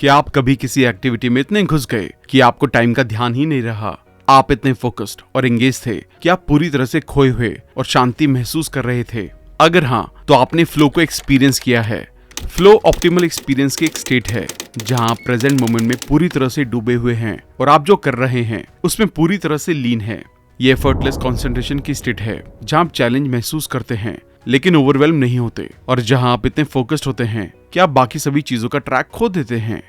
क्या आप कभी किसी एक्टिविटी में इतने घुस गए कि आपको टाइम का ध्यान ही नहीं रहा? आप इतने फोकस्ड और एंगेज थे कि आप पूरी तरह से खोए हुए और शांति महसूस कर रहे थे? अगर हाँ, तो आपने फ्लो को एक्सपीरियंस किया है। फ्लो ऑप्टिमल एक्सपीरियंस की एक स्टेट है जहां आप प्रेजेंट मोमेंट में पूरी तरह से डूबे हुए हैं और आप जो कर रहे हैं उसमें पूरी तरह से लीन है। ये एफर्टलेस कंसंट्रेशन की स्टेट है जहां आप चैलेंज महसूस करते हैं लेकिन ओवरवेल्म नहीं होते, और जहां आप इतने फोकस्ड होते हैं कि आप बाकी सभी चीजों का ट्रैक खो देते हैं।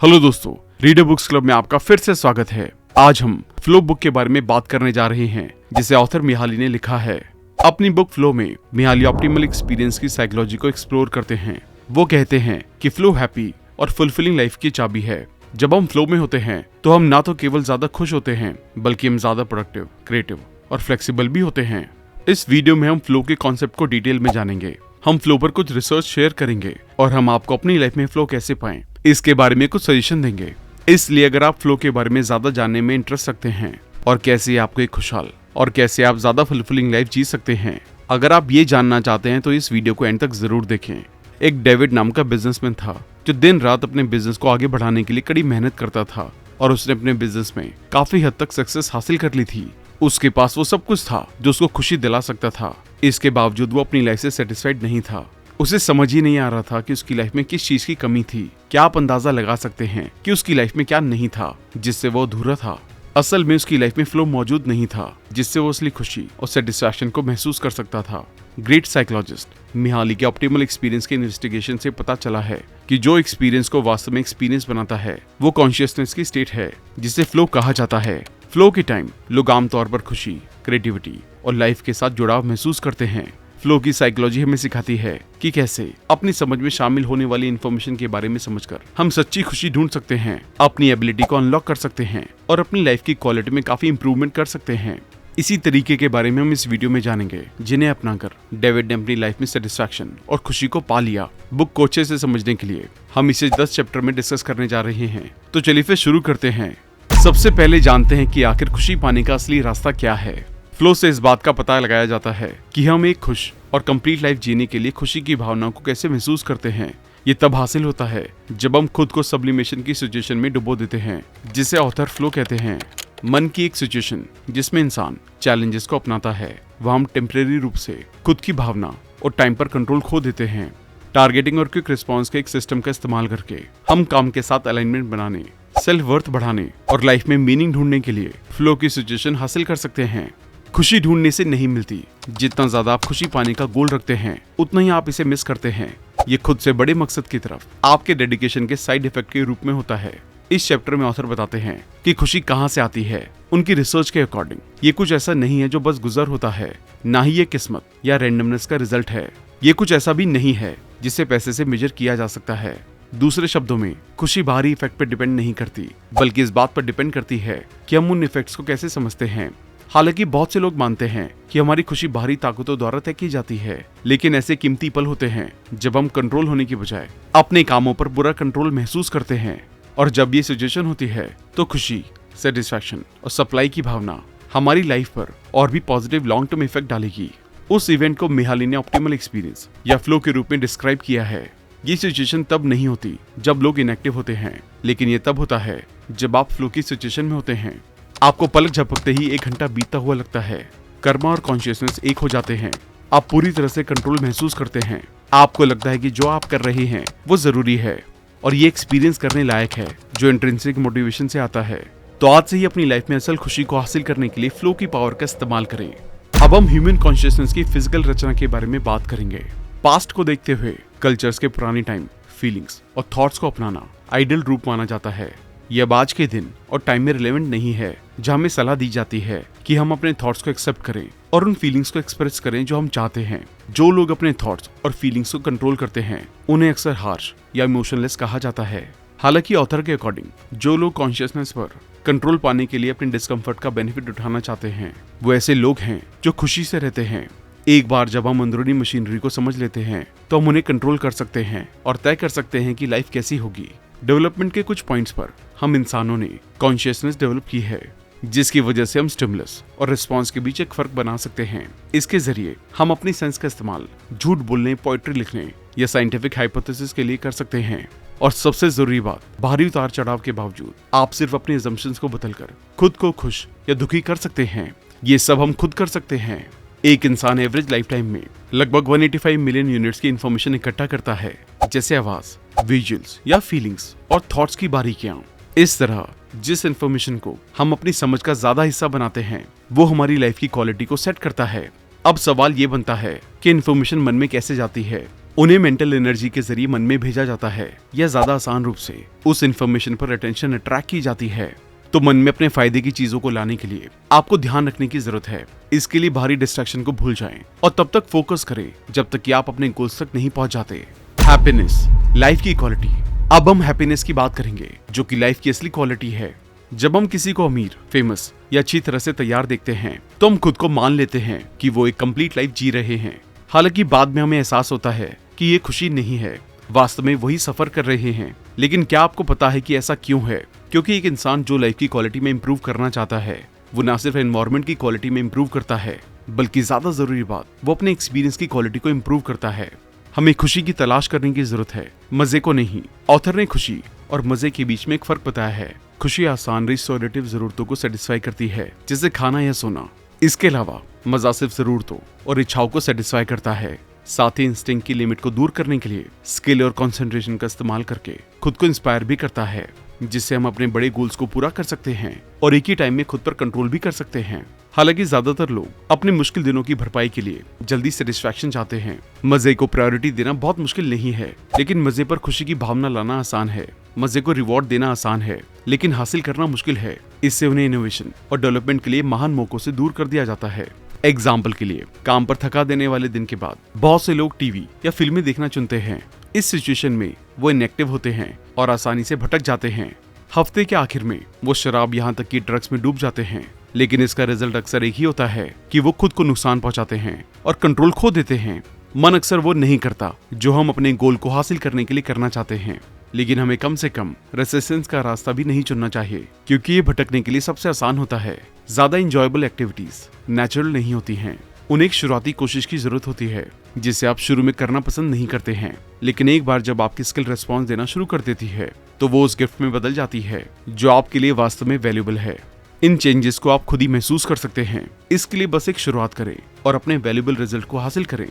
हेलो दोस्तों, रीडर बुक्स क्लब में आपका फिर से स्वागत है। आज हम फ्लो बुक के बारे में बात करने जा रहे हैं जिसे ऑथर मिहाली ने लिखा है। अपनी बुक फ्लो में मिहाली ऑप्टिमल एक्सपीरियंस की साइकोलॉजी को एक्सप्लोर करते हैं। वो कहते हैं कि फ्लो हैप्पी और फुलफिलिंग लाइफ की चाबी है। जब हम फ्लो में होते हैं तो हम ना तो केवल ज्यादा खुश होते हैं बल्कि हम ज्यादा प्रोडक्टिव, क्रिएटिव और फ्लेक्सिबल भी होते हैं। इस वीडियो में हम फ्लो के कॉन्सेप्ट को डिटेल में जानेंगे। हम फ्लो पर कुछ रिसर्च शेयर करेंगे और हम आपको अपनी लाइफ में फ्लो कैसे पाएं इसके बारे में कुछ सजेशन देंगे। इसलिए अगर आप फ्लो के बारे में ज्यादा जानने में इंटरेस्ट रखते हैं और कैसे आपको एक खुशहाल और कैसे आप ज्यादा फुलफिलिंग लाइफ जी सकते हैं, अगर आप ये जानना चाहते हैं तो इस वीडियो को एंड तक जरूर देखें। एक डेविड नाम का बिजनेसमैन था जो दिन रात अपने बिजनेस को आगे बढ़ाने के लिए कड़ी मेहनत करता था और उसने अपने बिजनेस में काफी हद तक सक्सेस हासिल कर ली थी। उसके पास वो सब कुछ था जो उसको खुशी दिला सकता था। इसके बावजूद वो अपनी लाइफ से सेटिस्फाइड नहीं था। उसे समझ ही नहीं आ रहा था कि उसकी लाइफ में किस चीज की कमी थी। क्या आप अंदाजा लगा सकते हैं कि उसकी लाइफ में क्या नहीं था जिससे वो अधूरा था? असल में उसकी लाइफ में फ्लो मौजूद नहीं था जिससे वो असली खुशी और सेटिस्फैक्शन को महसूस कर सकता था। ग्रेट साइकोलॉजिस्ट मिहाली के ऑप्टिमल एक्सपीरियंस के इन्वेस्टिगेशन से पता चला है कि जो एक्सपीरियंस को वास्तव में एक्सपीरियंस बनाता है वो कॉन्शियसनेस की स्टेट है जिसे फ्लो कहा जाता है। फ्लो के टाइम लोग आमतौर पर खुशी, क्रिएटिविटी और लाइफ के साथ जुड़ाव महसूस करते हैं। फ्लो की साइकोलॉजी हमें सिखाती है कि कैसे अपनी समझ में शामिल होने वाली इन्फॉर्मेशन के बारे में समझकर हम सच्ची खुशी ढूंढ सकते हैं, अपनी एबिलिटी को अनलॉक कर सकते हैं और अपनी लाइफ की क्वालिटी में काफी इंप्रूवमेंट कर सकते हैं। इसी तरीके के बारे में हम इस वीडियो में जानेंगे जिन्हें अपनाकर डेविड ने अपनी लाइफ में सेटिस्फैक्शन और खुशी को पा लिया। बुक को अच्छे से समझने के लिए हम इसे 10 चैप्टर में डिस्कस करने जा रहे हैं। तो चलिए फिर शुरू करते हैं। सबसे पहले जानते हैं कि आखिर खुशी पाने का असली रास्ता क्या है। फ्लो से इस बात का पता लगाया जाता है कि हम एक खुश और कंप्लीट लाइफ जीने के लिए खुशी की भावना को कैसे महसूस करते हैं। ये तब हासिल होता है जब हम खुद को सब्लिमेशन की सिचुएशन में डुबो देते हैं, जिसे ऑथर फ्लो कहते हैं। मन की एक सिचुएशन जिसमें इंसान चैलेंजेस को अपनाता है, वह हम टेम्परेरी रूप से खुद की भावना और टाइम पर कंट्रोल खो देते हैं। टारगेटिंग और क्विक रिस्पॉन्स के एक सिस्टम का इस्तेमाल करके हम काम के साथ अलाइनमेंट बनाने, सेल्फ वर्थ बढ़ाने और लाइफ में मीनिंग ढूंढने के लिए फ्लो की सिचुएशन हासिल कर सकते हैं। खुशी ढूंढने से नहीं मिलती। जितना ज्यादा आप खुशी पाने का गोल रखते हैं उतना ही आप इसे मिस करते हैं। ये खुद से बड़े मकसद की तरफ आपके डेडिकेशन के साइड इफेक्ट के रूप में होता है। इस चैप्टर में ऑथर बताते हैं कि खुशी कहाँ से आती है। उनकी रिसर्च के अकॉर्डिंग ये कुछ ऐसा नहीं है जो बस गुजर होता है, ना ही ये किस्मत या रैंडमनेस का रिजल्ट है। ये कुछ ऐसा भी नहीं है जिसे पैसे से मेजर किया जा सकता है। दूसरे शब्दों में, खुशी बाहरी इफेक्ट पर डिपेंड नहीं करती बल्कि इस बात पर डिपेंड करती है कि हम उन इफेक्ट्स को कैसे समझते हैं। हालांकि बहुत से लोग मानते हैं कि हमारी खुशी बाहरी ताकतों द्वारा तय की जाती है, लेकिन ऐसे कीमती पल होते हैं जब हम कंट्रोल होने की बजाय अपने कामों पर बुरा कंट्रोल महसूस करते हैं। और जब ये सिचुएशन होती है तो खुशी, सेटिस्फैक्शन और सप्लाई की भावना हमारी लाइफ पर और भी पॉजिटिव लॉन्ग टर्म इफेक्ट डालेगी। उस इवेंट को मिहाली ने ऑप्टिमल एक्सपीरियंस या फ्लो के रूप में डिस्क्राइब किया है। ये सिचुएशन तब नहीं होती जब लोग इनएक्टिव होते हैं, लेकिन ये तब होता है जब आप फ्लो की सिचुएशन में होते हैं। आपको पलक झपकते ही 1 घंटा बीतता हुआ लगता है। कर्मा और कॉन्शियसनेस एक हो जाते हैं। आप पूरी तरह से कंट्रोल महसूस करते हैं। आपको लगता है कि जो आप कर रहे हैं वो जरूरी है और ये एक्सपीरियंस करने लायक है, जो इंट्रिंसिक मोटिवेशन से आता है। तो आज से ही अपनी लाइफ में असल खुशी को हासिल करने के लिए फ्लो की पावर का इस्तेमाल करें। अब हम ह्यूमन कॉन्शियसनेस की फिजिकल रचना के बारे में बात करेंगे। पास्ट को देखते हुए कल्चर्स के पुरानी टाइम, फीलिंग्स और थॉट्स को अपनाना आइडियल रूप माना जाता है। यह अब आज के दिन और टाइम में रिलेवेंट नहीं है, जहां हमें सलाह दी जाती है कि हम अपने थॉट्स को एक्सेप्ट करें और उन फीलिंग्स को एक्सप्रेस करें जो हम चाहते हैं। जो लोग अपने थॉट्स और फीलिंग्स को कंट्रोल करते हैं उन्हें अक्सर हार्श या इमोशनलेस कहा जाता है। हालांकि ऑथर के अकॉर्डिंग जो लोग कॉन्शियसनेस पर कंट्रोल पाने के लिए अपने डिस्कम्फर्ट का बेनिफिट उठाना चाहते हैं वो ऐसे लोग हैं जो खुशी से रहते हैं। एक बार जब हम अंदरूनी मशीनरी को समझ लेते हैं तो हम उन्हें कंट्रोल कर सकते हैं और तय कर सकते हैं कि लाइफ कैसी होगी। डेवलपमेंट के कुछ पॉइंट्स पर हम इंसानों ने कॉन्शियसनेस डेवलप की है, जिसकी वजह से हम स्टिमुलस और रिस्पॉन्स के बीच एक फर्क बना सकते हैं। इसके जरिए हम अपनी सेंस का इस्तेमाल झूठ बोलने, पोएट्री लिखने या साइंटिफिक हाइपोथेसिस के लिए कर सकते हैं। और सबसे जरूरी बात, भारी उतार चढ़ाव के बावजूद आप सिर्फ अपने assumptions को बदलकर खुद को खुश या दुखी कर सकते हैं। ये सब हम खुद कर सकते हैं। एक इंसान एवरेज लाइफ टाइम में लगभग 185 मिलियन यूनिट्स की इंफॉर्मेशन इकट्ठा करता है, जैसे आवाज, विजुअल्स या फीलिंग्स और थॉट्स की बारीकियां। इस तरह जिस इंफॉर्मेशन को हम अपनी समझ का ज्यादा हिस्सा बनाते हैं, वो हमारी लाइफ की क्वालिटी को सेट करता है। अब सवाल ये बनता है कि इंफॉर्मेशन मन में कैसे जाती है। उन्हें मेंटल एनर्जी के जरिए मन में भेजा जाता है या ज्यादा आसान रूप से उस इंफॉर्मेशन पर अटेंशन अट्रैक्ट की जाती है। तो मन में अपने फायदे की चीजों को लाने के लिए आपको ध्यान रखने की जरूरत है। इसके लिए बाहरी डिस्ट्रैक्शन को भूल जाएं और तब तक फोकस करें जब तक कि आप अपने गोल्स तक नहीं पहुंच जाते। हैप्पीनेस, लाइफ की क्वालिटी। अब हम हैप्पीनेस की बात करेंगे, जो कि लाइफ की असली क्वालिटी है। जब हम किसी को अमीर, फेमस या अच्छी तरह से तैयार देखते हैं, तो हम खुद को मान लेते हैं कि वो एक कंप्लीट लाइफ जी रहे हैं। हालांकि बाद में हमें एहसास होता है कि ये खुशी नहीं है, वास्तव में वही सफर कर रहे हैं। लेकिन क्या आपको पता है कि ऐसा क्यों है? क्योंकि एक इंसान जो लाइफ की क्वालिटी में इंप्रूव करना चाहता है, वो ना सिर्फ एनवायरनमेंट की क्वालिटी में इंप्रूव करता है, बल्कि ज्यादा जरूरी बात, वो अपने एक्सपीरियंस की क्वालिटी को इंप्रूव करता है। हमें खुशी की तलाश करने की जरूरत है, मजे को नहीं। ऑथर ने खुशी और मजे के बीच में एक फर्क बताया है। खुशी आसान रिस्टोरेटिव जरूरतों को सेटिस्फाई करती है, जैसे खाना या सोना। इसके अलावा मजा सिर्फ जरूरतों और इच्छाओं को सेटिस्फाई करता है। साथ ही इंस्टिंक्ट की लिमिट को दूर करने के लिए स्किल और कंसंट्रेशन का इस्तेमाल करके खुद को इंस्पायर भी करता है, जिससे हम अपने बड़े गोल्स को पूरा कर सकते हैं और एक ही टाइम में खुद पर कंट्रोल भी कर सकते हैं। हालांकि ज्यादातर लोग अपने मुश्किल दिनों की भरपाई के लिए जल्दी सेटिस्फैक्शन चाहते हैं। मजे को प्रायोरिटी देना बहुत मुश्किल नहीं है, लेकिन मजे पर खुशी की भावना लाना आसान है। मजे को रिवॉर्ड देना आसान है, लेकिन हासिल करना मुश्किल है। इससे उन्हें इनोवेशन और डेवलपमेंट के लिए महान मौकों से दूर कर दिया जाता है। एग्जाम्पल के लिए, काम पर थका देने वाले दिन के बाद बहुत से लोग टीवी या फिल्में देखना चुनते हैं। इस सिचुएशन में वो इनएक्टिव होते हैं और आसानी से भटक जाते हैं। हफ्ते के आखिर में वो शराब यहाँ तक कि ड्रग्स में डूब जाते हैं। लेकिन इसका रिजल्ट अक्सर एक ही होता है कि वो खुद को नुकसान पहुंचाते हैं और कंट्रोल खो देते हैं। मन अक्सर वो नहीं करता जो हम अपने गोल को हासिल करने के लिए करना चाहते हैं। लेकिन हमें कम से कम रेसिस्टेंस का रास्ता भी नहीं चुनना चाहिए, क्योंकि ये भटकने के लिए सबसे आसान होता है। ज्यादा इंजॉयबल एक्टिविटीज नेचुरल नहीं होती हैं। उन्हें एक शुरुआती कोशिश की जरूरत होती है, जिसे आप शुरू में करना पसंद नहीं करते हैं। लेकिन एक बार जब आपकी स्किल रेस्पॉन्स देना शुरू कर देती है, तो वो उस गिफ्ट में बदल जाती है जो आपके लिए वास्तव में वैल्यूएबल है। इन चेंजेस को आप खुद ही महसूस कर सकते हैं। इसके लिए बस एक शुरुआत करें और अपने वैल्यूएबल रिजल्ट को हासिल करें।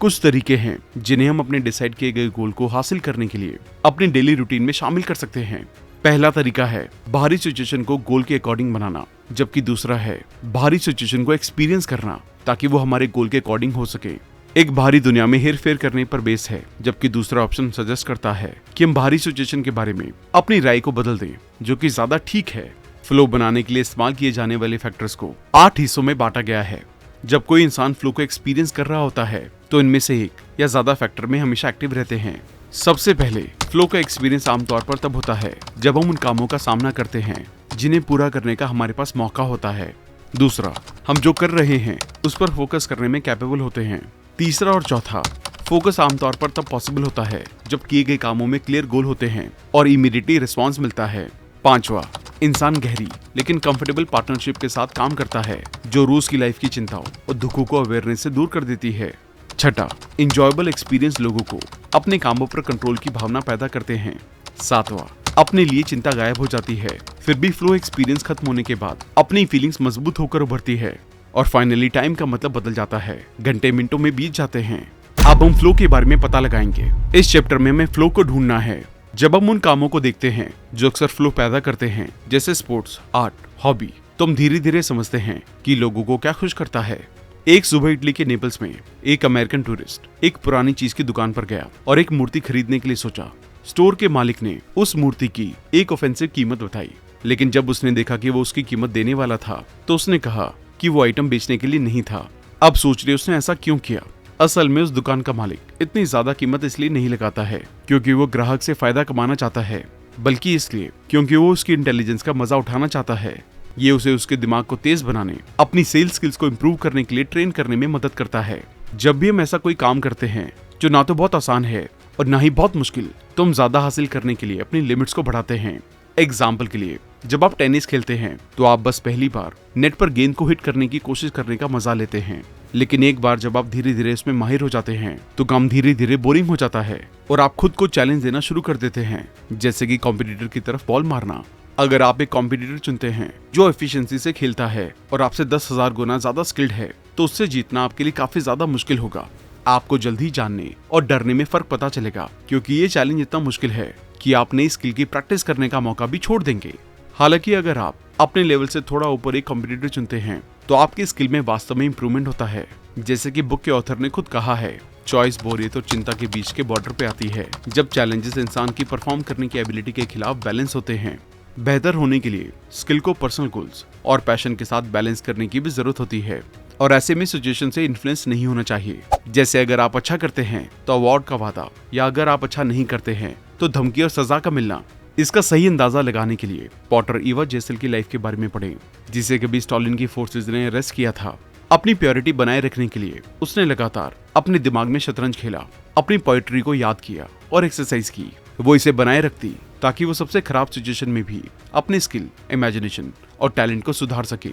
कुछ तरीके हैं जिन्हें हम अपने डिसाइड किए गए गोल को हासिल करने के लिए अपने डेली रूटीन में शामिल कर सकते हैं। पहला तरीका है बाहरी सिचुएशन को गोल के अकॉर्डिंग बनाना, जबकि दूसरा है बाहरी सिचुएशन को एक्सपीरियंस करना, ताकि वो हमारे गोल के अकॉर्डिंग हो सके। एक बाहरी दुनिया में हेर फेर करने पर बेस है, जबकि दूसरा ऑप्शन सजेस्ट करता है कि हम बाहरी सिचुएशन के बारे में अपनी राय को बदल दें, जो कि ज्यादा ठीक है। फ्लो बनाने के लिए इस्तेमाल किए जाने वाले फैक्टर्स को 8 हिस्सों में बांटा गया है। जब कोई इंसान फ्लो को एक्सपीरियंस कर रहा होता है, तो इनमें से एक या ज्यादा फैक्टर में हमेशा एक्टिव रहते हैं। सबसे पहले, फ्लो का एक्सपीरियंस आमतौर पर तब होता है जब हम उन कामों का सामना करते हैं जिन्हें पूरा करने का हमारे पास मौका होता है। दूसरा, हम जो कर रहे हैं उस पर फोकस करने में कैपेबल होते हैं। तीसरा और चौथा, फोकस आमतौर पर तब पॉसिबल होता है जब किए गए कामों में क्लियर गोल होते हैं और इमीडिएटली रिस्पॉन्स मिलता है। पांचवा, इंसान गहरी लेकिन कंफर्टेबल पार्टनरशिप के साथ काम करता है, जो रोज की लाइफ की चिंताओं और दुखों को अवेयरनेस से दूर कर देती है। छठा, इंजॉयबल एक्सपीरियंस लोगों को अपने कामों पर कंट्रोल की भावना पैदा करते हैं। सातवां, अपने लिए चिंता गायब हो जाती है, फिर भी फ्लो एक्सपीरियंस खत्म होने के बाद अपनी फीलिंग्स मजबूत होकर उभरती है। और फाइनली, टाइम का मतलब बदल जाता है, घंटे मिनटों में बीत जाते हैं। अब हम फ्लो के बारे में पता लगाएंगे। इस चैप्टर में हमें फ्लो को ढूंढना है। जब हम उन कामों को देखते हैं जो अक्सर फ्लो पैदा करते हैं, जैसे स्पोर्ट्स, आर्ट, हॉबी, तो हम धीरे धीरे समझते हैं कि लोगों को क्या खुश करता है। एक सुबह इटली के नेपल्स में एक अमेरिकन टूरिस्ट एक पुरानी चीज की दुकान पर गया और एक मूर्ति खरीदने के लिए सोचा। स्टोर के मालिक ने उस मूर्ति की एक ऑफेंसिव कीमत बताई, लेकिन जब उसने देखा कि वो उसकी कीमत देने वाला था, तो उसने कहा कि वो आइटम बेचने के लिए नहीं था। अब सोच रहे उसने ऐसा क्यों किया। असल में उस दुकान का मालिक इतनी ज्यादा कीमत इसलिए नहीं लगाता है क्योंकि वो ग्राहक से फायदा कमाना चाहता है, बल्कि इसलिए क्योंकि वो उसकी इंटेलिजेंस का मजा उठाना चाहता है। ये उसे उसके दिमाग को तेज बनाने, अपनी सेल्स स्किल्स को इम्प्रूव करने के लिए ट्रेन करने में मदद करता है। जब भी हम ऐसा कोई काम करते हैं जो ना तो बहुत आसान है और ना ही बहुत मुश्किल, तो हम ज्यादा हासिल करने के लिए अपनी लिमिट्स को बढ़ाते हैं। एग्जाम्पल के लिए, जब आप टेनिस खेलते हैं तो आप बस पहली बार नेट पर गेंद को हिट करने की कोशिश करने का मजा लेते हैं। लेकिन एक बार जब आप धीरे धीरे इसमें माहिर हो जाते हैं तो काम धीरे धीरे बोरिंग हो जाता है और आप खुद को चैलेंज देना शुरू कर देते हैं, जैसे कि कॉम्पिटिटर की तरफ बॉल मारना। अगर आप एक कॉम्पिटिटर चुनते हैं जो एफिशिएंसी से खेलता है और आपसे 10,000 गुना ज्यादा स्किल्ड है, तो उससे जीतना आपके लिए काफी ज्यादा मुश्किल होगा। आपको जल्दी जानने और डरने में फर्क पता चलेगा, क्योंकि ये चैलेंज इतना मुश्किल है कि आप नई स्किल की प्रैक्टिस करने का मौका भी छोड़ देंगे। हालांकि अगर आप अपने लेवल से थोड़ा ऊपर एक कॉम्पिटिटर चुनते हैं तो आपकी स्किल में वास्तव में इंप्रूवमेंट होता है। जैसे कि बुक के ऑथर ने खुद कहा है, चॉइस बोरियत और चिंता के बीच के बॉर्डर पे आती है जब चैलेंजेस इंसान की परफॉर्म करने की एबिलिटी के खिलाफ बैलेंस होते हैं। बेहतर होने के लिए स्किल को पर्सनल गोल्स और पैशन के साथ बैलेंस करने की भी जरूरत होती है, और ऐसे में सिचुएशन से इन्फ्लुएंस नहीं होना चाहिए। जैसे अगर आप अच्छा करते हैं तो अवार्ड का वादा, या अगर आप अच्छा नहीं करते हैं तो धमकी और सजा का मिलना। इसका सही अंदाजा लगाने के लिए पॉटर ईवा जेसल की लाइफ के बारे में पढ़ें, जिसे कभी स्टालिन की फोर्सेज ने अरेस्ट किया था। अपनी प्योरिटी बनाए रखने के लिए उसने लगातार अपने दिमाग में शतरंज खेला, अपनी पोएट्री को याद किया और एक्सरसाइज की। वो इसे बनाए रखती ताकि वो सबसे खराब सिचुएशन में भी अपने स्किल, इमेजिनेशन और टैलेंट को सुधार सके।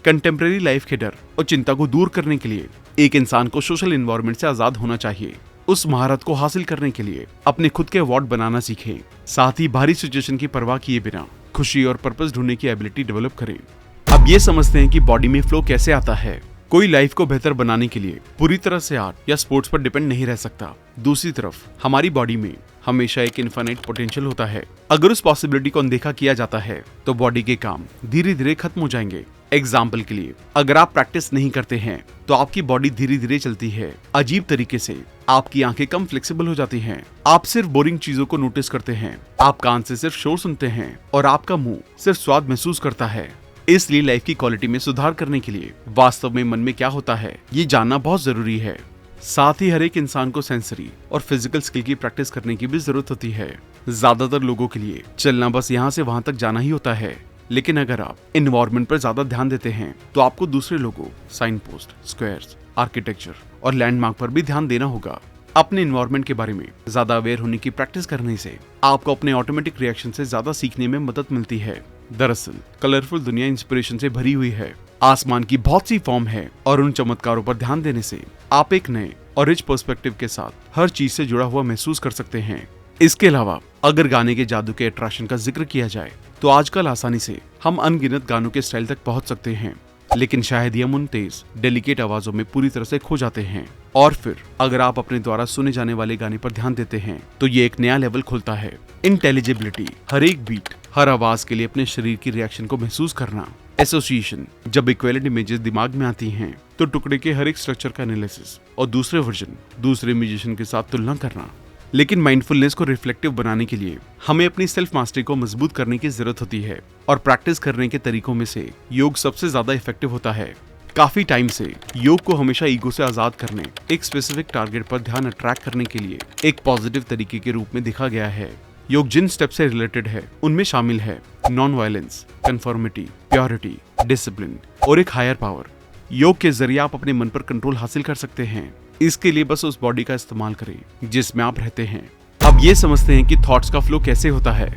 कंटेम्प्रेरी लाइफ के डर और चिंता को दूर करने के लिए एक इंसान को सोशल एनवायरनमेंट से आजाद होना चाहिए। उस महारत को हासिल करने के लिए अपने खुद के अवार्ड बनाना सीखें, साथ ही भारी सिचुएशन की परवाह किए बिना खुशी और पर्पस ढूंढने की एबिलिटी डेवलप करें। अब ये समझते हैं कि बॉडी में फ्लो कैसे आता है। कोई लाइफ को बेहतर बनाने के लिए पूरी तरह से आर्ट या स्पोर्ट्स पर डिपेंड नहीं रह सकता। दूसरी तरफ हमारी बॉडी में हमेशा एक इनफाइनाइट पोटेंशियल होता है। अगर उस पॉसिबिलिटी को अनदेखा किया जाता है तो बॉडी के काम धीरे धीरे खत्म हो जाएंगे। एग्जाम्पल के लिए, अगर आप प्रैक्टिस नहीं करते हैं तो आपकी बॉडी धीरे धीरे चलती है अजीब तरीके से। आपकी आंखें कम फ्लेक्सिबल हो जाती हैं, आप सिर्फ बोरिंग चीजों को नोटिस करते हैं, आप कान से सिर्फ शोर सुनते हैं और आपका मुंह सिर्फ स्वाद महसूस करता है। इसलिए लाइफ की क्वालिटी में सुधार करने के लिए वास्तव में मन में क्या होता है ये जानना बहुत जरूरी है। साथ ही हर एक इंसान को सेंसरी और फिजिकल स्किल की प्रैक्टिस करने की भी जरूरत होती है। ज्यादातर लोगों के लिए चलना बस यहाँ से वहां तक जाना ही होता है, लेकिन अगर आप एनवायरनमेंट पर ज्यादा ध्यान देते हैं तो आपको दूसरे लोगों, साइन पोस्ट, स्क्वायर्स, आर्किटेक्चर और लैंडमार्क पर भी ध्यान देना होगा। अपने एनवायरनमेंट के बारे में ज्यादा अवेयर होने की प्रैक्टिस करने से आपको अपने ऑटोमेटिक रिएक्शन से ज्यादा सीखने में मदद मिलती है। दरअसल कलरफुल दुनिया इंस्पिरेशन से भरी हुई है। आसमान की बहुत सी फॉर्म है और उन चमत्कारों पर ध्यान देने से आप एक नए और रिच पर्सपेक्टिव के साथ हर चीज से जुड़ा हुआ महसूस कर सकते हैं। इसके अलावा अगर गाने के जादू के अट्रैक्शन का जिक्र किया जाए तो आजकल आसानी से हम अनगिनत गानों के स्टाइल तक पहुंच सकते हैं, लेकिन शायद ही हम उन तेज डेलिकेट आवाजों में पूरी तरह से खो जाते हैं। और फिर अगर आप अपने द्वारा सुने जाने वाले गाने पर ध्यान देते हैं तो ये एक नया लेवल खुलता है। इंटेलिजिबिलिटी, हर एक बीट, हर आवाज के लिए अपने शरीर की रिएक्शन को महसूस करना। एसोसिएशन, जब इक्विवेलेंट इमेजेस दिमाग में आती हैं तो टुकड़े के हर एक स्ट्रक्चर का एनालिसिस और दूसरे वर्जन, दूसरे म्यूजिशियन के साथ तुलना करना। लेकिन माइंडफुलनेस को रिफ्लेक्टिव बनाने के लिए हमें अपनी सेल्फ मास्टरी को मजबूत करने की जरूरत होती है, और प्रैक्टिस करने के तरीकों में से योग सबसे ज्यादा इफेक्टिव होता है। काफी टाइम से योग को हमेशा ईगो से आजाद करने, एक स्पेसिफिक टारगेट पर ध्यान अट्रैक्ट करने के लिए एक पॉजिटिव तरीके के रूप में देखा गया है। योग जिन स्टेप से रिलेटेड है उनमें शामिल है non violence, conformity, purity, discipline और एक हायर पावर। योग के जरिए आप अपने मन पर कंट्रोल हासिल कर सकते हैं। इसके लिए बस उस बॉडी का इस्तेमाल करें जिसमें आप रहते हैं। अब ये समझते हैं कि थॉट्स का फ्लो कैसे होता है।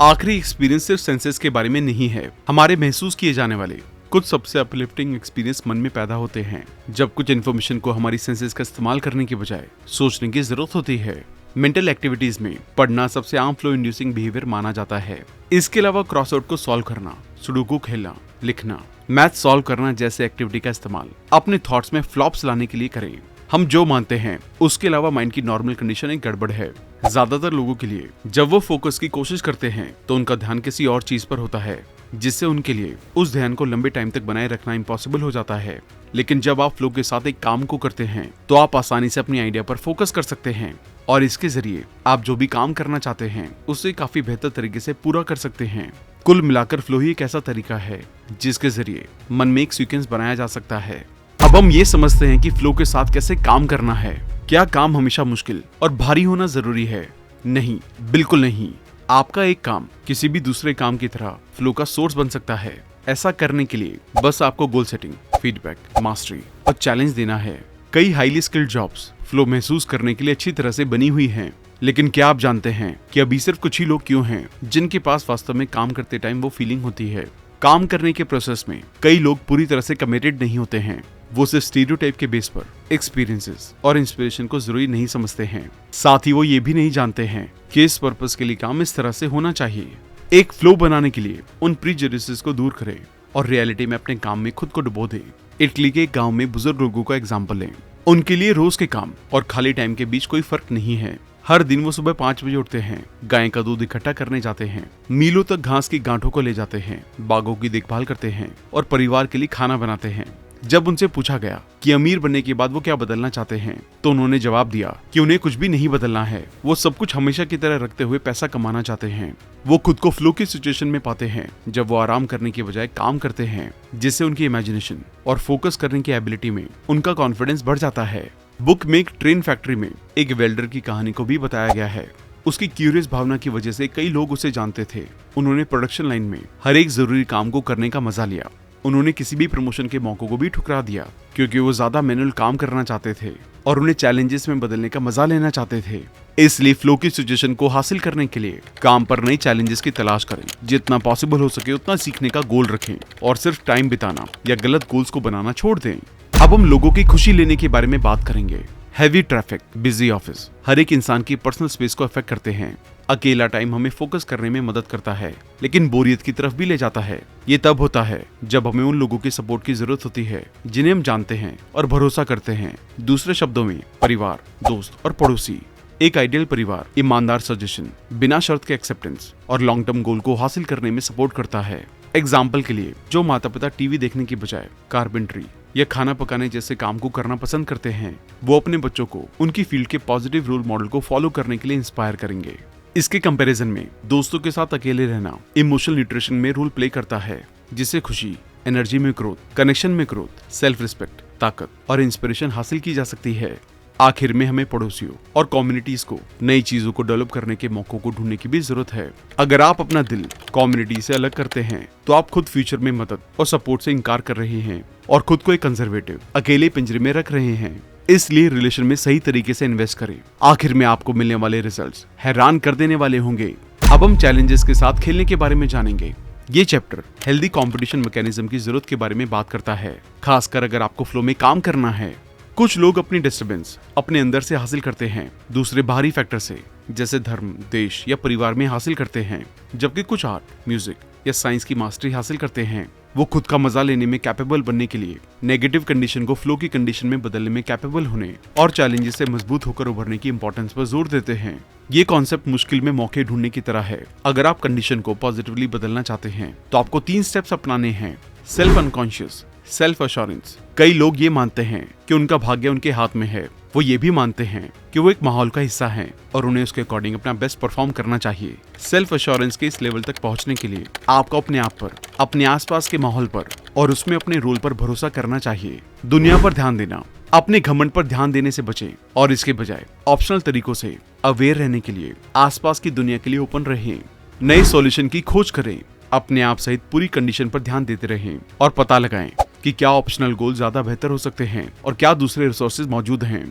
आखिरी एक्सपीरियंस सिर्फ सेंसेस के बारे में नहीं है। हमारे महसूस किए जाने वाले कुछ सबसे अपलिफ्टिंग एक्सपीरियंस मन में पैदा होते हैं जब कुछ इन्फॉर्मेशन को हमारी सेंसेस का इस्तेमाल करने के बजाय सोचने की जरूरत होती है। मेंटल एक्टिविटीज में पढ़ना सबसे आम फ्लो इंड्यूसिंग बिहेवियर माना जाता है। इसके अलावा क्रॉसवर्ड को सॉल्व करना, सुडोकू खेलना, लिखना, मैथ सॉल्व करना जैसे एक्टिविटी का इस्तेमाल अपने थॉट्स में फ्लॉप्स लाने के लिए करें। हम जो मानते हैं उसके अलावा माइंड की नॉर्मल कंडीशन एक गड़बड़ है। ज्यादातर लोगों के लिए जब वो फोकस की कोशिश करते हैं तो उनका ध्यान किसी और चीज पर होता है, जिससे उनके लिए उस ध्यान को लंबे टाइम तक बनाए रखना इम्पॉसिबल हो जाता है। लेकिन जब आप फ्लो के साथ एक काम को करते हैं तो आप आसानी से अपनी आइडिया पर फोकस कर सकते हैं, और इसके जरिए आप जो भी काम करना चाहते हैं उसे काफी बेहतर तरीके से पूरा कर सकते हैं। कुल मिलाकर फ्लो ही एक ऐसा तरीका है जिसके जरिए मन में एक सीक्वेंस बनाया जा सकता है। अब हम ये समझते हैं कि फ्लो के साथ कैसे काम करना है। क्या काम हमेशा मुश्किल और भारी होना जरूरी है? नहीं, बिल्कुल नहीं। आपका एक काम किसी भी दूसरे काम की तरह फ्लो का सोर्स बन सकता है। ऐसा करने के लिए बस आपको गोल सेटिंग, फीडबैक, मास्टरी और चैलेंज देना है। कई हाईली स्किल्ड जॉब्स फ्लो महसूस करने के लिए अच्छी तरह से बनी हुई हैं, लेकिन क्या आप जानते हैं कि अभी सिर्फ कुछ ही लोग क्यों हैं जिनके पास वास्तव में काम करते टाइम वो फीलिंग होती है? काम करने के प्रोसेस में कई लोग पूरी तरह से कमिटेड नहीं होते हैं, वो सिर्फ स्टीरियोटाइप के बेस पर एक्सपीरियंसेस और इंस्पिरेशन को जरूरी नहीं समझते हैं। साथ ही वो ये भी नहीं जानते हैं कि इस पर्पस के लिए काम इस तरह से होना चाहिए। एक फ्लो बनाने के लिए उन प्रीजुडिसेस को दूर करें और रियलिटी में अपने काम में खुद को डुबो दें। इटली के एक गांव में बुजुर्ग लोगों का एग्जाम्पल लें। उनके लिए रोज के काम और खाली टाइम के बीच कोई फर्क नहीं है। हर दिन वो सुबह 5 बजे उठते हैं, गाय का दूध इकट्ठा करने जाते हैं, मीलों तक घास की गांठों को ले जाते हैं, बागों की देखभाल करते हैं और परिवार के लिए खाना बनाते हैं। जब उनसे पूछा गया कि अमीर बनने के बाद वो क्या बदलना चाहते हैं, तो उन्होंने जवाब दिया कि उन्हें कुछ भी नहीं बदलना है। वो सब कुछ हमेशा की तरह रखते हुए पैसा कमाना चाहते हैं। वो खुद को फ्लो की सिचुएशन में पाते हैं जब वो आराम करने के बजाय काम करते हैं, जिससे उनकी इमेजिनेशन और फोकस करने की एबिलिटी में उनका कॉन्फिडेंस बढ़ जाता है। बुक में एक ट्रेन फैक्ट्री में एक वेल्डर की कहानी को भी बताया गया है। उसकी क्यूरियस भावना की वजह से कई लोग उसे जानते थे। उन्होंने प्रोडक्शन लाइन में हर एक जरूरी काम को करने का मजा लिया। उन्होंने किसी भी प्रमोशन के मौकों को भी ठुकरा दिया क्योंकि वो ज्यादा मैनुअल काम करना चाहते थे और उन्हें चैलेंजेस में बदलने का मजा लेना चाहते थे। इसलिए फ्लो की सिचुएशन को हासिल करने के लिए काम पर नई चैलेंजेस की तलाश करें। जितना पॉसिबल हो सके उतना सीखने का गोल रखें और सिर्फ टाइम बिताना या गलत गोल्स को बनाना छोड़ दें। अब हम लोगों की खुशी लेने के बारे में बात करेंगे। हैवी ट्रैफिक, बिजी ऑफिस हर एक इंसान की पर्सनल स्पेस को अफेक्ट करते हैं। अकेला टाइम हमें फोकस करने में मदद करता है, लेकिन बोरियत की तरफ भी ले जाता है। ये तब होता है जब हमें उन लोगों की सपोर्ट की जरूरत होती है जिन्हें हम जानते हैं और भरोसा करते हैं। दूसरे शब्दों में परिवार, दोस्त और पड़ोसी। एक आइडियल परिवार ईमानदार सजेशन, बिना शर्त के एक्सेप्टेंस और लॉन्ग टर्म गोल को हासिल करने में सपोर्ट करता है। एग्जाम्पल के लिए, जो माता पिता टीवी देखने की बजाय कारपेंटरी या खाना पकाने जैसे काम को करना पसंद करते हैं, वो अपने बच्चों को उनकी फील्ड के पॉजिटिव रोल मॉडल को फॉलो करने के लिए इंस्पायर करेंगे। इसके कंपैरिजन में दोस्तों के साथ अकेले रहना इमोशनल न्यूट्रिशन में रोल प्ले करता है, जिससे खुशी, एनर्जी में ग्रोथ, कनेक्शन में ग्रोथ, सेल्फ रिस्पेक्ट, ताकत और इंस्पिरेशन हासिल की जा सकती है। आखिर में हमें पड़ोसियों और कम्युनिटीज को नई चीजों को डेवलप करने के मौकों को ढूंढने की भी जरूरत है। अगर आप अपना दिल कम्युनिटी से अलग करते हैं, तो आप खुद फ्यूचर में मदद और सपोर्ट से इनकार कर रहे हैं और खुद को एक कंजर्वेटिव, अकेले पिंजरे में रख रहे हैं। इसलिए रिलेशन में सही तरीके से इन्वेस्ट करें। आखिर में आपको मिलने वाले रिजल्ट्स हैरान कर देने वाले होंगे। अब हम चैलेंजेस के साथ खेलने के बारे में जानेंगे। ये चैप्टर हेल्दी कंपटीशन मैकेनिज्म की जरूरत के बारे में बात करता है, खासकर अगर आपको फ्लो में काम करना है। कुछ लोग अपनी डिस्टर्बेंस अपने अंदर से हासिल करते हैं, दूसरे बाहरी फैक्टर से जैसे धर्म, देश या परिवार में हासिल करते हैं, जबकि कुछ आर्ट, म्यूजिक या साइंस की मास्टरी हासिल करते हैं। वो खुद का मजा लेने में कैपेबल बनने के लिए नेगेटिव कंडीशन को फ्लो की कंडीशन में बदलने में कैपेबल होने और चैलेंजेस से मजबूत होकर उभरने की इंपॉर्टेंस पर जोर देते हैं। ये कॉन्सेप्ट मुश्किल में मौके ढूंढने की तरह है। अगर आप कंडीशन को पॉजिटिवली बदलना चाहते हैं, तो आपको 3 स्टेप्स अपनाने हैं। Self unconscious, self assurance. कई लोग ये मानते हैं कि उनका भाग्य उनके हाथ में है। वो ये भी मानते हैं कि वो एक माहौल का हिस्सा हैं और उन्हें उसके अकॉर्डिंग अपना बेस्ट परफॉर्म करना चाहिए। सेल्फ अश्योरेंस के इस लेवल तक पहुंचने के लिए आपको अपने आप पर, अपने आसपास के माहौल पर और उसमें अपने रोल पर भरोसा करना चाहिए। दुनिया पर ध्यान देना, अपने घमंड पर ध्यान देने से बचें और इसके बजाय ऑप्शनल तरीकों से अवेयर रहने के लिए आसपास की दुनिया के लिए ओपन रहें। नए सॉल्यूशन की खोज करें, अपने आप सहित पूरी कंडीशन पर ध्यान देते रहें और पता लगाएं कि क्या ऑप्शनल गोल ज्यादा बेहतर हो सकते हैं और क्या दूसरे रिसोर्सेज मौजूद हैं।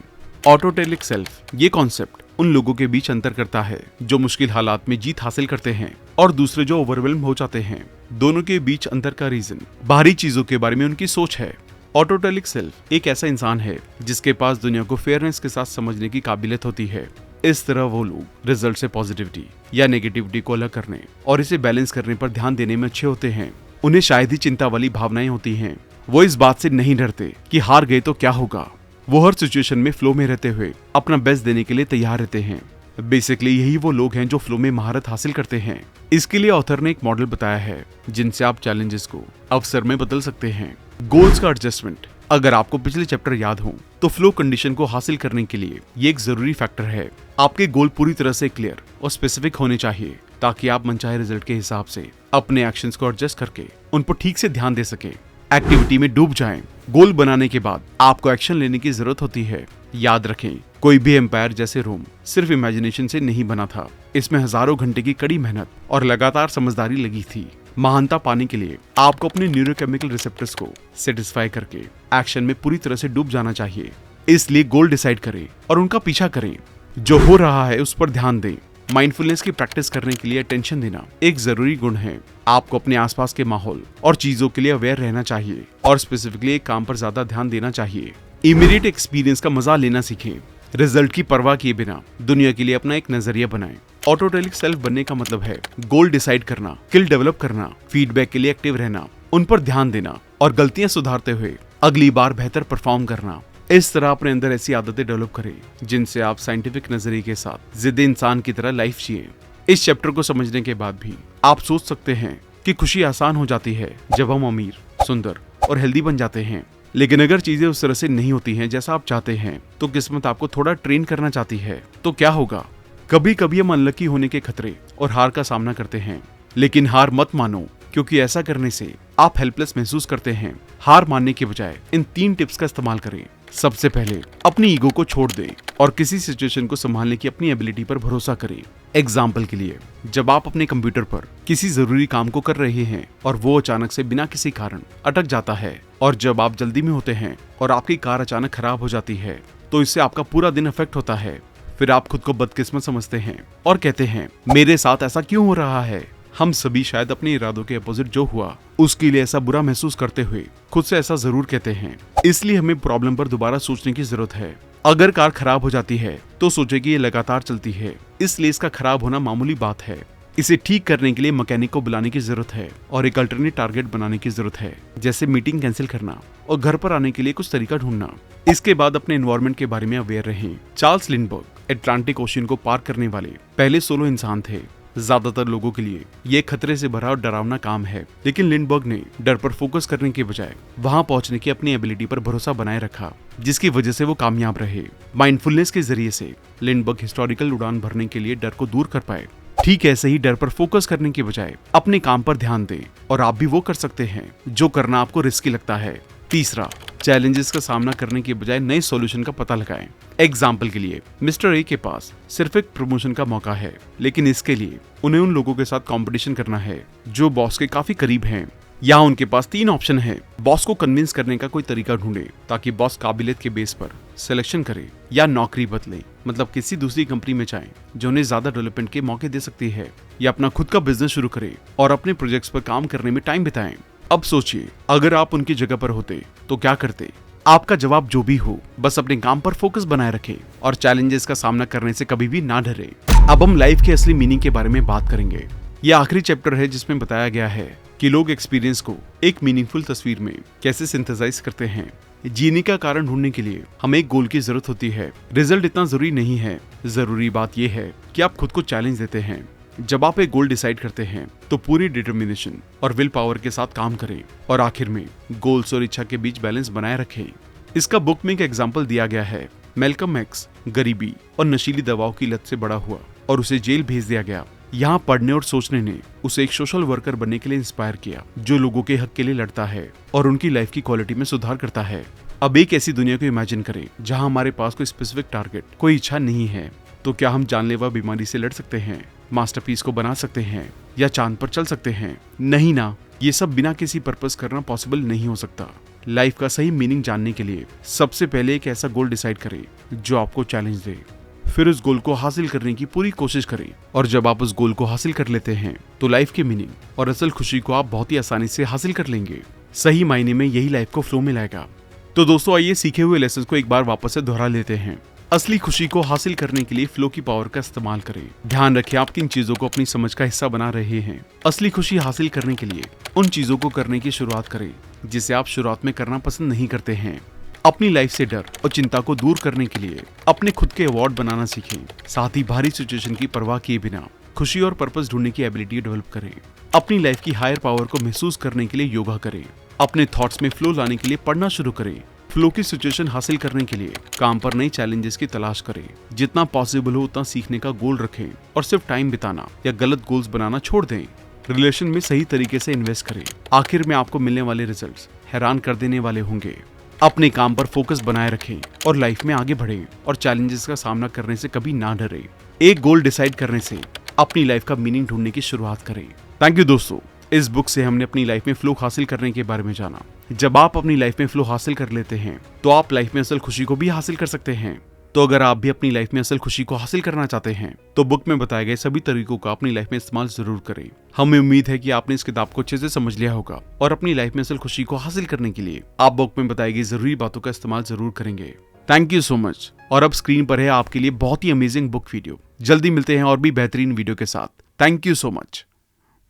ऑटोटेलिक सेल्फ, ये कॉन्सेप्ट उन लोगों के बीच अंतर करता है जो मुश्किल हालात में जीत हासिल करते हैं और दूसरे जो ओवरवेल्म हो जाते हैं। दोनों के बीच अंतर का रीजन बाहरी चीजों के बारे में उनकी सोच है। ऑटोटेलिक सेल्फ एक ऐसा इंसान है जिसके पास दुनिया को फेयरनेस के साथ समझने की काबिलियत होती है। इस तरह वो लोग रिजल्ट से पॉजिटिविटी या नेगेटिविटी को अलग करने और इसे बैलेंस करने पर ध्यान देने में अच्छे होते हैं। उन्हें शायद ही चिंता वाली भावनाएं होती हैं। वो इस बात से नहीं डरते कि हार गए तो क्या होगा। वो हर सिचुएशन में फ्लो में रहते हुए अपना बेस्ट देने के लिए तैयार रहते हैं। बेसिकली यही वो लोग हैं जो फ्लो में महारत हासिल करते हैं। इसके लिए ऑथर ने एक मॉडल बताया है जिनसे आप चैलेंजेस को अवसर में बदल सकते हैं। गोल्स का एडजस्टमेंट, अगर आपको पिछले चैप्टर याद हो तो फ्लो कंडीशन को हासिल करने के लिए ये एक जरूरी फैक्टर है। आपके गोल पूरी तरह से क्लियर और स्पेसिफिक होने चाहिए ताकि आप मनचाहे रिजल्ट के हिसाब से अपने एक्शंस को एडजस्ट करके उन पर ठीक से ध्यान दे सके। एक्टिविटी में डूब जाएं। गोल बनाने के बाद आपको एक्शन लेने की जरूरत होती है। याद रखें, कोई भी एम्पायर जैसे रोम सिर्फ इमेजिनेशन से नहीं बना था। इसमें हजारों घंटे की कड़ी मेहनत और लगातार समझदारी लगी थी। महानता पाने के लिए आपको अपने न्यूरोकेमिकल रिसेप्टर्स को सेटिस्फाई करके एक्शन में पूरी तरह से डूब जाना चाहिए। इसलिए गोल डिसाइड करें और उनका पीछा करें। जो हो रहा है उस पर ध्यान दें माइंडफुलनेस की प्रैक्टिस करने के लिए अटेंशन देना एक जरूरी गुण है। आपको अपने आसपास के माहौल और चीजों के लिए अवेयर रहना चाहिए और स्पेसिफिकली एक काम पर ज्यादा ध्यान देना चाहिए। इमीडिएट एक्सपीरियंस का मजा लेना सीखें। रिजल्ट की परवाह किए बिना दुनिया के लिए अपना एक नजरिया बनाएं। ऑटोटेलिक सेल्फ बनने का मतलब है गोल डिसाइड करना, स्किल डेवलप करना, फीडबैक के लिए एक्टिव रहना, उन पर ध्यान देना और गलतियां सुधारते हुए अगली बार बेहतर परफॉर्म करना। इस तरह अपने अंदर ऐसी आदतें डेवलप करें जिनसे आप साइंटिफिक नजरिए के साथ जिद्दी इंसान की तरह लाइफ जिए। इस चैप्टर को समझने के बाद भी आप सोच सकते हैं कि खुशी आसान हो जाती है जब हम अमीर, सुंदर और हेल्दी बन जाते हैं। लेकिन अगर चीजें उस तरह से नहीं होती हैं जैसा आप चाहते हैं, तो किस्मत आपको थोड़ा ट्रेन करना चाहती है। तो क्या होगा? कभी कभी हम अनलकी होने के खतरे और हार का सामना करते हैं, लेकिन हार मत मानो, क्योंकि ऐसा करने से आप हेल्पलेस महसूस करते हैं। हार मानने के बजाय इन 3 टिप्स का इस्तेमाल करें। सबसे पहले अपनी ईगो को छोड़ दें और किसी सिचुएशन को संभालने की अपनी एबिलिटी पर भरोसा करें। एग्जाम्पल के लिए, जब आप अपने कंप्यूटर पर किसी जरूरी काम को कर रहे हैं और वो अचानक से बिना किसी कारण अटक जाता है, और जब आप जल्दी में होते हैं और आपकी कार अचानक खराब हो जाती है, तो इससे आपका पूरा दिन अफेक्ट होता है। फिर आप खुद को बदकिस्मत समझते हैं और कहते हैं, मेरे साथ ऐसा क्यों हो रहा है। हम सभी शायद अपने इरादों के अपोजिट जो हुआ उसके लिए ऐसा बुरा महसूस करते हुए खुद से ऐसा जरूर कहते हैं। इसलिए हमें प्रॉब्लम पर दोबारा सोचने की जरूरत है। अगर कार खराब हो जाती है तो सोचे कि ये लगातार चलती है, इसलिए इसका खराब होना मामूली बात है। इसे ठीक करने के लिए मैकेनिक को बुलाने की जरूरत है और एक अल्टरनेट टारगेट बनाने की जरूरत है, जैसे मीटिंग कैंसिल करना और घर पर आने के लिए कुछ तरीका ढूंढना। इसके बाद अपने एनवायरनमेंट के बारे में अवेयर रहें। चार्ल्स लिंडबर्ग अटलांटिक ओशियन को पार करने वाले पहले सोलो इंसान थे। ज्यादातर लोगों के लिए ये खतरे से भरा और डरावना काम है, लेकिन लिंडबर्ग ने डर पर फोकस करने के बजाय वहां पहुंचने की अपनी एबिलिटी पर भरोसा बनाए रखा, जिसकी वजह से वो कामयाब रहे। माइंडफुलनेस के जरिए से लिंडबर्ग हिस्टोरिकल उड़ान भरने के लिए डर को दूर कर पाए। ठीक ऐसे ही डर पर फोकस करने के बजाय अपने काम पर ध्यान दें और आप भी वो कर सकते हैं जो करना आपको रिस्की लगता है। तीसरा, चैलेंजेस का सामना करने के बजाय नए सॉल्यूशन का पता लगाएं। एग्जाम्पल के लिए, मिस्टर ए के पास सिर्फ एक प्रमोशन का मौका है, लेकिन इसके लिए उन्हें उन लोगों के साथ कंपटीशन करना है जो बॉस के काफी करीब हैं। यहाँ उनके पास 3 ऑप्शन है। बॉस को कन्विंस करने का कोई तरीका ढूंढे ताकि बॉस काबिलियत के बेस पर सिलेक्शन करे, या नौकरी बदले, मतलब किसी दूसरी कंपनी में जाएं जो उन्हें ज्यादा डेवलपमेंट के मौके दे सकती है, या अपना खुद का बिजनेस शुरू करे और अपने प्रोजेक्ट्स पर काम करने में टाइम बिताएं। अब सोचिए, अगर आप उनकी जगह पर होते तो क्या करते? आपका जवाब जो भी हो, बस अपने काम पर फोकस बनाए रखें और चैलेंजेस का सामना करने से कभी भी ना डरे। अब हम लाइफ के असली मीनिंग के बारे में बात करेंगे। यह आखिरी चैप्टर है जिसमें बताया गया है कि लोग एक्सपीरियंस को एक मीनिंगफुल तस्वीर में कैसे सिंथेसाइज करते हैं। जीने का कारण ढूंढने के लिए हमें एक गोल की जरूरत होती है। रिजल्ट इतना जरूरी नहीं है, जरूरी बात यह है कि आप खुद को चैलेंज देते हैं। जब आप एक गोल डिसाइड करते हैं तो पूरी डिटर्मिनेशन और विल पावर के साथ काम करें और आखिर में गोल्स और इच्छा के बीच बैलेंस बनाए रखें। इसका बुक में एक एग्जाम्पल दिया गया है। मैल्कम एक्स गरीबी और नशीली दवाओं की लत से बड़ा हुआ और उसे जेल भेज दिया गया। यहाँ पढ़ने और सोचने ने उसे एक सोशल वर्कर बनने के लिए इंस्पायर किया, जो लोगों के हक के लिए लड़ता है और उनकी लाइफ की क्वालिटी में सुधार करता है। अब एक ऐसी दुनिया को इमेजिन करें जहाँ हमारे पास कोई स्पेसिफिक टारगेट, कोई इच्छा नहीं है। तो क्या हम जानलेवा बीमारी से लड़ सकते हैं, मास्टरपीस को बना सकते हैं, या चांद पर चल सकते हैं? नहीं ना, ये सब बिना किसी पर्पस करना पॉसिबल नहीं हो सकता। लाइफ का सही मीनिंग जानने के लिए सबसे पहले एक ऐसा गोल डिसाइड करें जो आपको चैलेंज दे। फिर उस गोल को हासिल करने की पूरी कोशिश करें, और जब आप उस गोल को हासिल कर लेते हैं तो लाइफ के मीनिंग और असल खुशी को आप बहुत ही आसानी से हासिल कर लेंगे। सही मायने में यही लाइफ को फ्लो में लाएगा। तो दोस्तों, आइए सीखे हुए लेसन को एक बार वापस से दोहरा लेते हैं। असली खुशी को हासिल करने के लिए फ्लो की पावर का इस्तेमाल करें। ध्यान रखें आप किन चीजों को अपनी समझ का हिस्सा बना रहे हैं। असली खुशी हासिल करने के लिए उन चीजों को करने की शुरुआत करें जिसे आप शुरुआत में करना पसंद नहीं करते हैं। अपनी लाइफ से डर और चिंता को दूर करने के लिए अपने खुद के अवार्ड बनाना सीखें। साथ ही भारी सिचुएशन की परवाह किए बिना खुशी और पर्पस ढूंढने की एबिलिटी डेवलप करें। अपनी लाइफ की हायर पावर को महसूस करने के लिए योगा करें। अपने थॉट्स में फ्लो लाने के लिए पढ़ना शुरू करें। फ्लो की सिचुएशन हासिल करने के लिए काम पर नई चैलेंजेस की तलाश करें। जितना पॉसिबल हो उतना सीखने का गोल रखें और सिर्फ टाइम बिताना या गलत गोल्स बनाना छोड़ दें। रिलेशन में सही तरीके से इन्वेस्ट करें। आखिर में आपको मिलने वाले रिजल्ट्स हैरान कर देने वाले होंगे। अपने काम पर फोकस बनाए रखें और लाइफ में आगे बढ़ें और चैलेंजेस का सामना करने से कभी ना डरे। एक गोल डिसाइड करने से अपनी लाइफ का मीनिंग ढूंढने की शुरुआत करें। थैंक यू दोस्तों, इस बुक से हमने अपनी लाइफ में फ्लो हासिल करने के बारे में जाना। जब आप अपनी लाइफ में फ्लो हासिल कर लेते हैं तो आप लाइफ में असल खुशी को भी हासिल कर सकते हैं। तो अगर आप भी अपनी लाइफ में असल खुशी को हासिल करना चाहते हैं तो बुक में बताए गए सभी तरीकों का अपनी लाइफ में इस्तेमाल जरूर करें। हमें उम्मीद है कि आपने इस किताब को अच्छे से समझ लिया होगा और अपनी लाइफ में असल खुशी को हासिल करने के लिए आप बुक में बताई गई जरूरी बातों का इस्तेमाल जरूर करेंगे। Thank you so much. और अब स्क्रीन पर है आपके लिए बहुत ही अमेजिंग बुक वीडियो। जल्दी मिलते हैं और भी बेहतरीन वीडियो के साथ। Thank you so much.